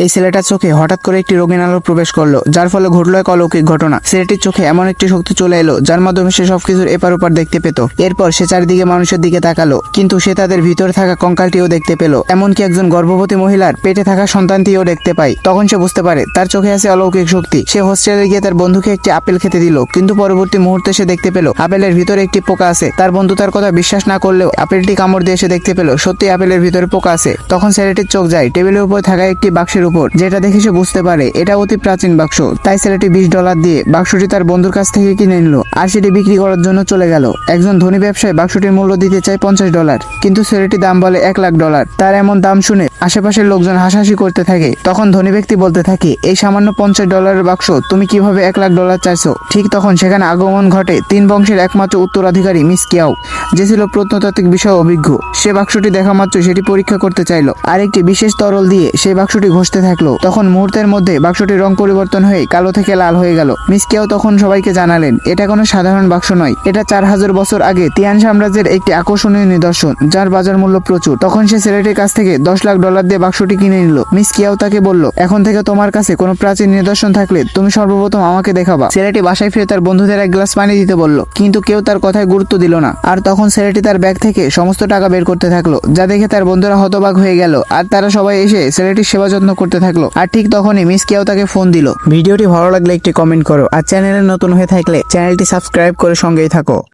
এই ছেলেটার চোখে হঠাৎ করে একটি রঙিন আলো প্রবেশ করলো, যার ফলে ঘটলো এক অলৌকিক ঘটনা। ছেলেটির চোখে এমন একটি শক্তি চলে এলো যার মাধ্যমে সে সবকিছুর এপার ওপার দেখতে পেত। এরপর সে চারিদিকে মানুষের দিকে তাকালো, কিন্তু সে তাদের ভিতরে থাকা কঙ্কালটিও দেখতে পেল, এমনকি একজন গর্ভবতী মহিলার পেটে থাকা সন্তানটিও দেখতে পায়। তখন সে বুঝতে পারে তার চোখে আছে অলৌকিক শক্তি। সে হোস্টেলে গিয়ে তার বন্ধুকে একটি আপেল খেতে দিল, কিন্তু পরবর্তী মুহূর্তে সে দেখতে পেল আপেলের ভিতরে একটি পোকা আছে। তার বন্ধু তার কথা বিশ্বাস না করলেও আপেলটি কামড় দিয়ে সে দেখতে পেল সত্যি আপেলের ভিতরে পোকা আছে। তখন ছেলেটির চোখ যায় টেবিলের উপর থাকা একটি বাক্সের উপর, যেটা দেখে সে বুঝতে পারে এটা অতি প্রাচীন বাক্স। তাই ছেলেটি $20 দিয়ে বাক্সটি তার বন্ধুর কাছ থেকে কিনে নিল আর সেটি বিক্রি করার জন্য চলে গেল। একজন ধনী ব্যবসায়ী বাক্সটির মূল্য দিতে চায় $50, কিন্তু ছেলেটি দাম বলে $1,00,000। তার এমন দাম শুনে আশেপাশের লোকজন হাসাহাসি করতে থাকে। তখন ধনী ব্যক্তি বলতে থাকে, এই সামান্য $50 বাক্স তুমি কিভাবে $1,00,000 চাইছো? ঠিক তখন সেখানে আগমন ঘটে 3 বংশের একমাত্র উত্তরাধিকারী মিস কিয়াও, যে ছিল প্রত্নতাত্ত্বিক বিষয়ে অভিজ্ঞ। সে বাক্সটি দেখা মাত্র সেটি পরীক্ষা করতে চাইলো আর একটি বিশেষ তরল দিয়ে সেই বাক্সটি ঘষতে থাকলো। তখন মুহূর্তের মধ্যে বাক্সটির রং পরিবর্তন হয়ে কালো থেকে লাল হয়ে গেল। মিস কিয়াও তখন সবাইকে জানালেন এটা কোনো সাধারণ বাক্স নয়, এটা 4000 বছর আগে তিয়ান সাম্রাজ্যের একটি আকর্ষণীয় নিদর্শন, যার বাজার মূল্য প্রচুর। তখন সে ছেলেটির কাছ থেকে $10,00,000 দিয়ে বাক্সটি কিনে নিল। মিস কিয়াও তাকে বলল, এখন থেকে তোমার কাছে কোনো প্রাচীন নিদর্শন থাকলে তুমি সর্বপ্রথম আমাকে দেখাবা। ছেলেটি বাসায় ফিরে তার বন্ধুদের এক গ্লাস পানি দিতে বলল, কিন্তু কেউ তার কথায় গুরুত্ব দিল না। আর তখন ছেলেটি তার ব্যাগ থেকে সমস্ত টাকা বের করতে থাকলো, যা দেখে তার বন্ধুরা হতবাক হয়ে গেল আর তারা সবাই এসে ছেলেটির সেবা যত্ন করতে থাকলো। আর ঠিক তখনই মিস কিয়াও তাকে ফোন দিল। ভিডিওটি ভালো লাগলে একটি কমেন্ট করো আর চ্যানেলে নতুন হয়ে থাকলে চ্যানেলটি সাবস্ক্রাইব করে সঙ্গেই থাকো।